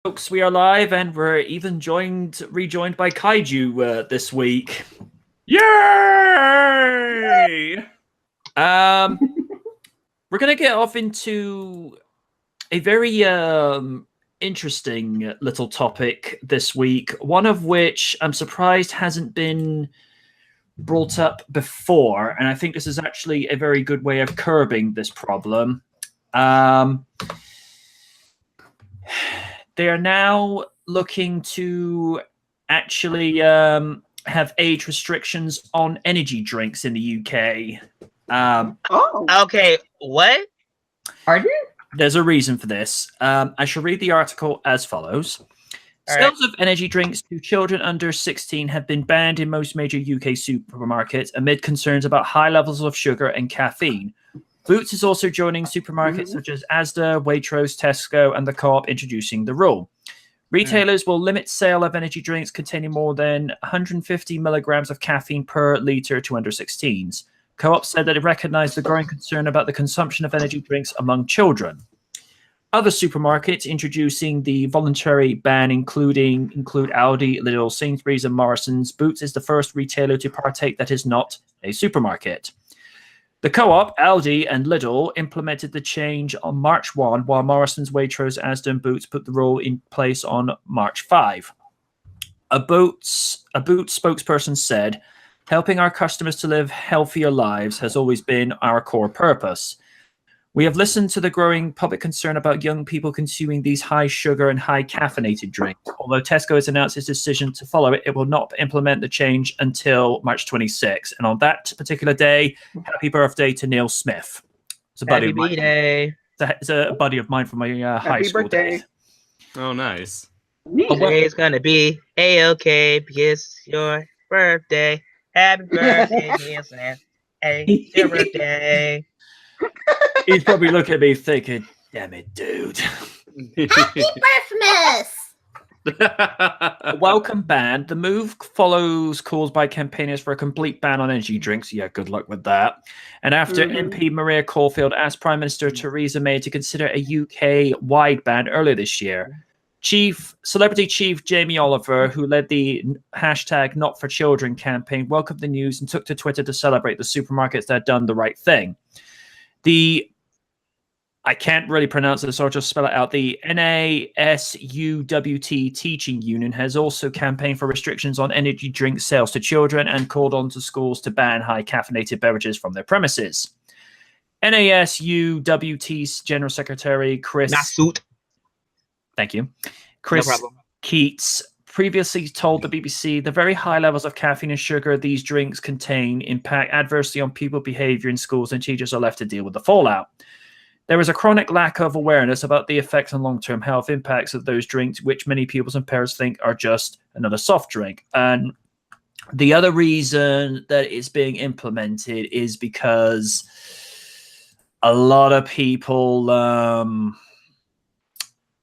Folks, we are live, and we're even rejoined by Kaiju this week. Yay! We're gonna get off into a very interesting little topic this week. One of which I'm surprised hasn't been brought up before, and I think this is actually a very good way of curbing this problem. They are now looking to actually have age restrictions on energy drinks in the UK. Okay, what? Pardon? There's a reason for this. I shall read the article as follows. Sales of energy drinks to children under 16 have been banned in most major UK supermarkets amid concerns about high levels of sugar and caffeine. Boots is also joining supermarkets such as Asda, Waitrose, Tesco, and the Co-op introducing the rule. Retailers will limit sale of energy drinks containing more than 150 milligrams of caffeine per litre to under 16s. Co-op said that it recognised the growing concern about the consumption of energy drinks among children. Other supermarkets introducing the voluntary ban include Aldi, Lidl, Sainsbury's, and Morrison's. Boots is the first retailer to partake that is not a supermarket. The Co-op, Aldi, and Lidl implemented the change on March 1, while Morrison's, Waitrose, Asda, and Boots put the rule in place on March 5. A Boots spokesperson said, "Helping our customers to live healthier lives has always been our core purpose. We have listened to the growing public concern about young people consuming these high sugar and high caffeinated drinks. Although Tesco has announced its decision to follow it, it will not implement the change until March 26. And on that particular day, happy birthday to Neil Smith." It's a buddy of mine. It's a buddy of mine from my high school days. Oh, nice. Today's gonna be A-okay because it's your birthday. Happy birthday, Neil Smith. Hey, it's your birthday. He's probably looking at me thinking, "Damn it, dude." Happy Christmas! Welcome ban. The move follows calls by campaigners for a complete ban on energy drinks. Yeah, good luck with that. And after MP Maria Caulfield asked Prime Minister Theresa May to consider a UK-wide ban earlier this year, Celebrity Chief Jamie Oliver, who led the hashtag Not For Children campaign, welcomed the news and took to Twitter to celebrate the supermarkets that had done the right thing. I can't really pronounce it, so I'll just spell it out. The NASUWT Teaching Union has also campaigned for restrictions on energy drink sales to children and called on to schools to ban high caffeinated beverages from their premises. NASUWT's General Secretary Chris... Thank you. Chris Keats previously told the BBC the very high levels of caffeine and sugar these drinks contain impact adversely on pupil behavior in schools, and teachers are left to deal with the fallout. There is a chronic lack of awareness about the effects and long-term health impacts of those drinks, which many pupils and parents think are just another soft drink. And the other reason that it's being implemented is because a lot of people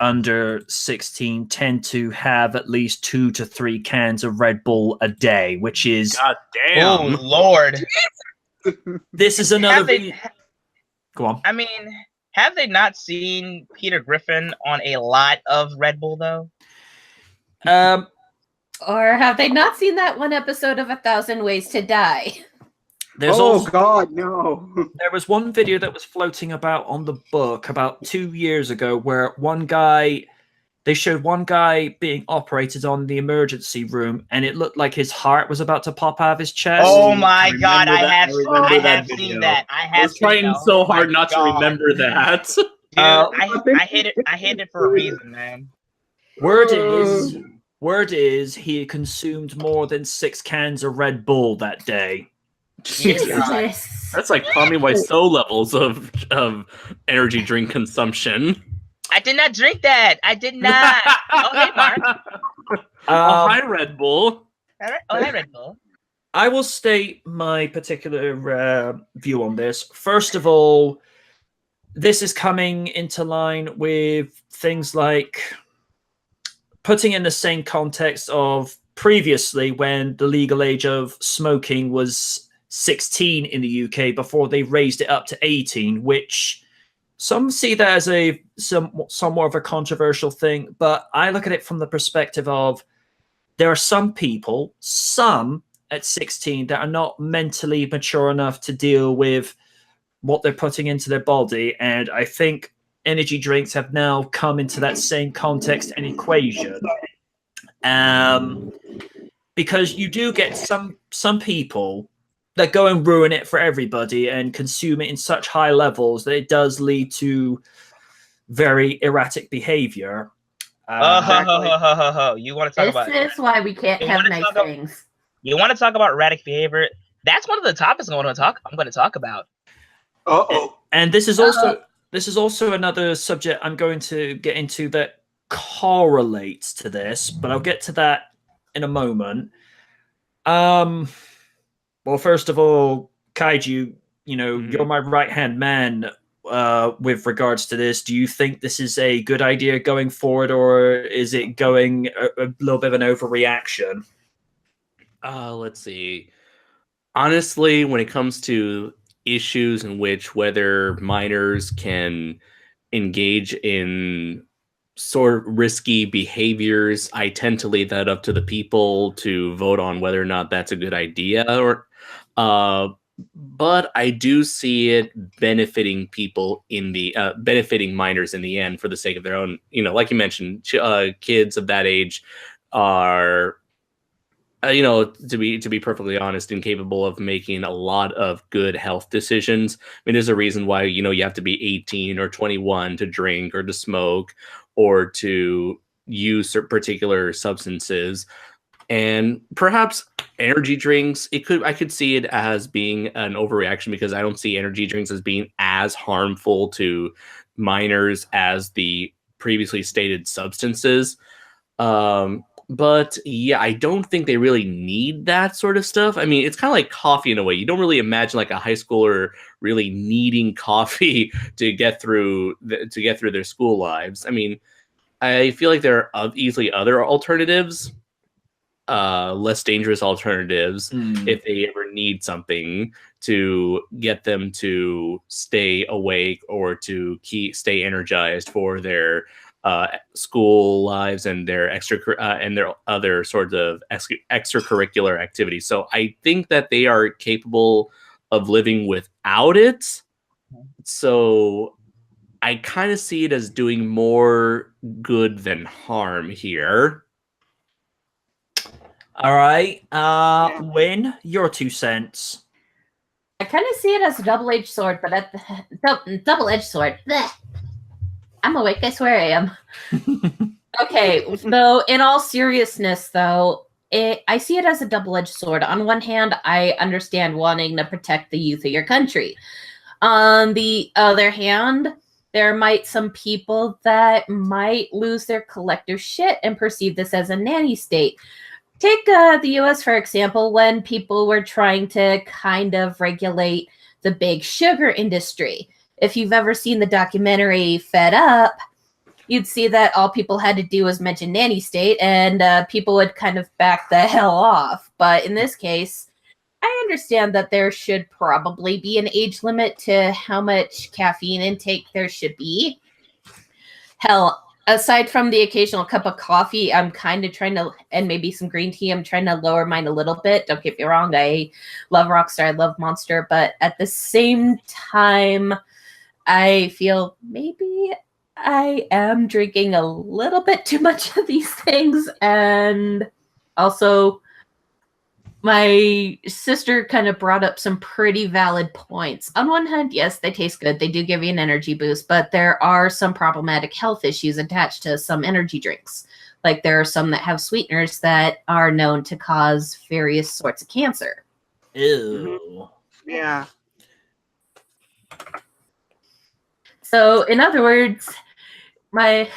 under 16 tend to have at least 2 to 3 cans of Red Bull a day, which is... God damn. Oh, Lord. This is another... Go on. I mean, have they not seen Peter Griffin on a lot of Red Bull, though? Or have they not seen that one episode of 1,000 Ways to Die? God, no. There was one video that was floating about on the book about 2 years ago where they showed one guy being operated on the emergency room, and it looked like his heart was about to pop out of his chest. Oh my God, I have video. seen that. I was trying so hard not to remember that. Dude, I hit it for a reason, man. Word is he consumed more than 6 cans of Red Bull that day. Jesus. That's like Tommy Wiseau levels of energy drink consumption. I did not drink that. I did not. Oh, hey, Mark. Hi, Red Bull. Oh, hi, Red Bull. I will state my particular view on this. First of all, this is coming into line with things like putting in the same context of previously when the legal age of smoking was 16 in the UK before they raised it up to 18, which Some see that as somewhat of a controversial thing, but I look at it from the perspective of there are some people, some at 16, that are not mentally mature enough to deal with what they're putting into their body, and I think energy drinks have now come into that same context and equation. Because you do get some people that go and ruin it for everybody and consume it in such high levels that it does lead to very erratic behavior. You want to talk about this? Is why we can't have nice things. You want to talk about erratic behavior? That's one of the topics I'm going to talk about. And this is also another subject I'm going to get into that correlates to this, but I'll get to that in a moment. Well, first of all, Kaiju, you're my right-hand man with regards to this. Do you think this is a good idea going forward, or is it going a little bit of an overreaction? Let's see. Honestly, when it comes to issues in which whether minors can engage in sort of risky behaviors, I tend to leave that up to the people to vote on whether or not that's a good idea. But I do see it benefiting people in the benefiting minors in the end for the sake of their own. Like you mentioned, kids of that age are, to be perfectly honest, incapable of making a lot of good health decisions. I mean, there's a reason why you have to be 18 or 21 to drink or to smoke or to use particular substances. And perhaps energy drinks, I could see it as being an overreaction, because I don't see energy drinks as being as harmful to minors as the previously stated substances. But yeah, I don't think they really need that sort of stuff. I mean, it's kind of like coffee in a way. You don't really imagine like a high schooler really needing coffee to get through their school lives. I mean, I feel like there are easily other alternatives, less dangerous alternatives, if they ever need something to get them to stay awake or to stay energized for their school lives and their and their other sorts of extracurricular activities. So I think that they are capable of living without it. So I kind of see it as doing more good than harm here. All right. Win, your 2 cents. I kind of see it as a double-edged sword, but at the double-edged sword. Blech. I'm awake. I swear I am. Okay. So, in all seriousness, though, I see it as a double-edged sword. On one hand, I understand wanting to protect the youth of your country. On the other hand, there might some people that might lose their collective shit and perceive this as a nanny state. Take the U.S., for example, when people were trying to kind of regulate the big sugar industry. If you've ever seen the documentary Fed Up, you'd see that all people had to do was mention nanny state, and people would kind of back the hell off. But in this case, I understand that there should probably be an age limit to how much caffeine intake there should be. Hell, aside from the occasional cup of coffee, I'm kind of trying to, and maybe some green tea, I'm trying to lower mine a little bit. Don't get me wrong, I love Rockstar, I love Monster, but at the same time, I feel maybe I am drinking a little bit too much of these things. And also, my sister kind of brought up some pretty valid points. On one hand, yes, they taste good. They do give you an energy boost, but there are some problematic health issues attached to some energy drinks. Like there are some that have sweeteners that are known to cause various sorts of cancer. Ew. Yeah. So, in other words, my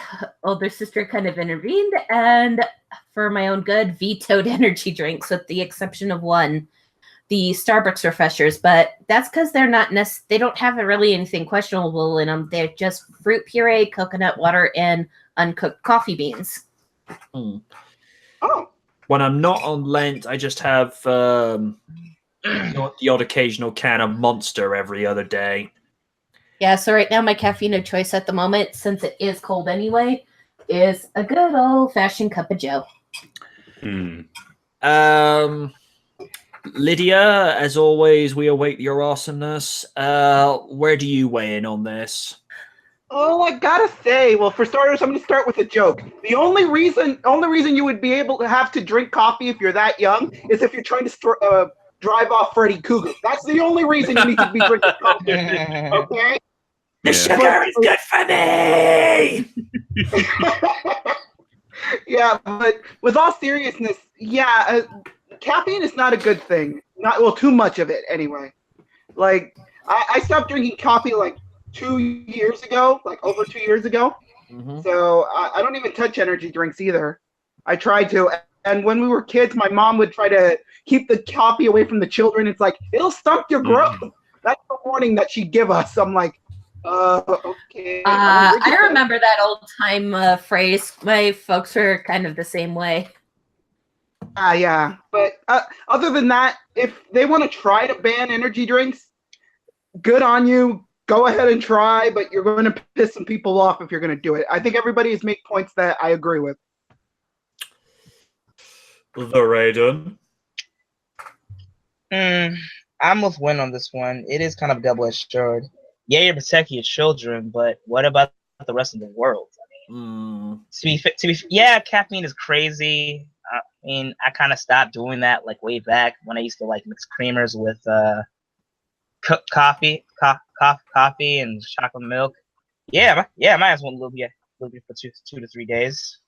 older sister kind of intervened and, for my own good, vetoed energy drinks, with the exception of one, the Starbucks refreshers. But that's because they're not they don't have really anything questionable in them. They're just fruit puree, coconut water, and uncooked coffee beans. Oh. When I'm not on Lent, I just have the odd occasional can of Monster every other day. Yeah, so right now my caffeine of choice at the moment, since it is cold anyway, is a good old-fashioned cup of joe. Lydia, as always, we await your awesomeness. Where do you weigh in on this? Oh, I gotta say, well, for starters, I'm gonna start with a joke. The only reason you would be able to have to drink coffee if you're that young is if you're trying to drive off Freddy Krueger. That's the only reason you need to be drinking coffee. Okay. The sugar is good for me. Yeah, but with all seriousness, caffeine is not a good thing. Too much of it anyway. Like I stopped drinking coffee like 2 years ago, like over 2 years ago. So I don't even touch energy drinks either. I tried to, and when we were kids, my mom would try to keep the coffee away from the children. It's like it'll stunt your growth. That's the warning that she'd give us. I'm like, okay. I remember that old time phrase. My folks were kind of the same way. Yeah. But other than that, if they want to try to ban energy drinks, good on you. Go ahead and try, but you're going to piss some people off if you're going to do it. I think everybody has made points that I agree with. The Raiden. I'm with Win on this one. It is kind of a double-edged sword. Yeah, you're protecting your children, but what about the rest of the world? I mean, yeah, caffeine is crazy. I mean, I kind of stopped doing that like way back when I used to like mix creamers with coffee and chocolate milk. Yeah, I might as well live for 2 to 3 days.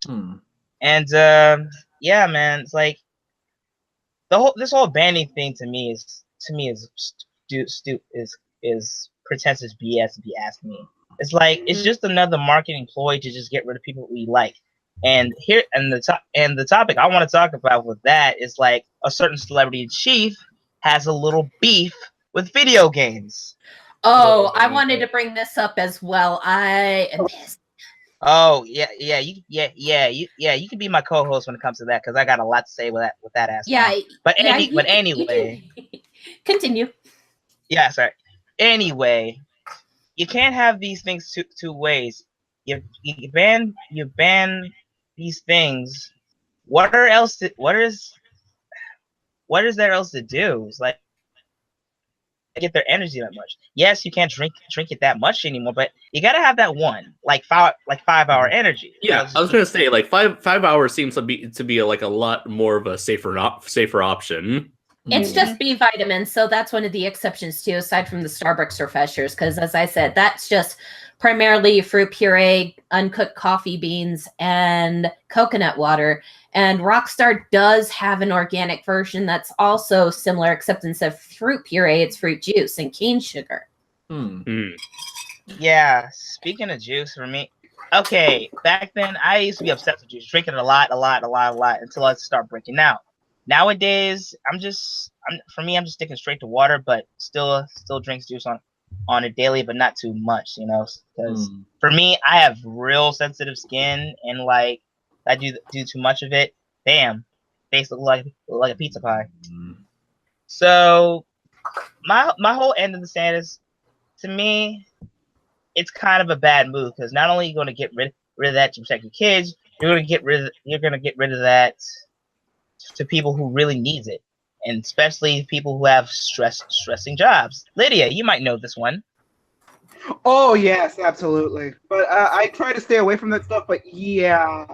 And yeah, man, it's like this whole banning thing to me is pretentious BS if you ask me. It's like it's just another marketing ploy to just get rid of people we like. And the topic I want to talk about with that is like a certain celebrity in chief has a little beef with video games. Oh, I wanted to bring this up as well. Oh yeah, you can be my co-host when it comes to that because I got a lot to say with that aspect. Yeah, but anyway, continue. Yeah, sorry. Anyway, you can't have these things two ways. You ban these things. What is there else to do? It's like get their energy that much. Yes, you can't drink it that much anymore, but you gotta have that one like 5 hour energy. Yeah, I was gonna say like 5 hours seems to be like a lot more of a safer option. It's just B vitamins, so that's one of the exceptions too, aside from the Starbucks refreshers, because as I said, that's just primarily fruit puree, uncooked coffee beans, and coconut water. And Rockstar does have an organic version that's also similar, except instead of fruit puree, it's fruit juice and cane sugar. Yeah, speaking of juice, for me, okay, back then I used to be obsessed with juice, drinking a lot until I start breaking out. Nowadays, I'm just sticking straight to water, but still drinks juice on a daily, but not too much, because for me, I have real sensitive skin, and like I do too much of it, bam, face look like a pizza pie. So my whole end of the stand is, to me, it's kind of a bad move because not only are you going to get rid of that to protect your kids, you're going to get rid of that to people who really needs it, and especially people who have stressing jobs. Lydia, you might know this one. Oh yes, absolutely. But I try to stay away from that stuff. But yeah,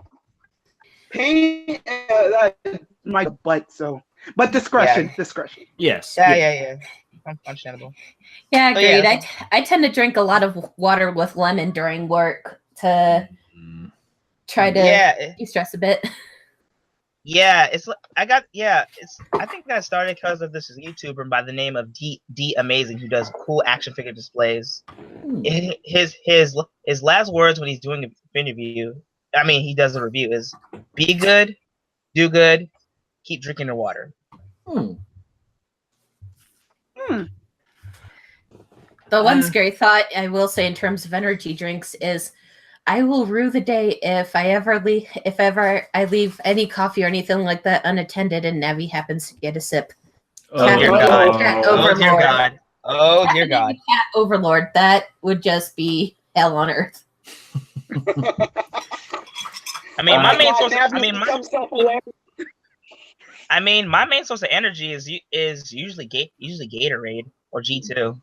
pain my butt. So, but discretion. Yes. Yeah. Understandable. Yeah, agreed. Yeah. I tend to drink a lot of water with lemon during work to try to de-stress a bit. Yeah, I think that started because of this YouTuber by the name of D Amazing, who does cool action figure displays. His last words when he's doing an interview, he does a review, is be good, do good, keep drinking your water. The one scary thought I will say in terms of energy drinks is I will rue the day if ever I leave any coffee or anything like that unattended and Navi happens to get a sip. Oh dear God. Oh dear Caffeinated God. cat overlord. That would just be hell on earth. I mean, my main source. Now you become self-aware. My main source of energy is usually Gatorade or G2.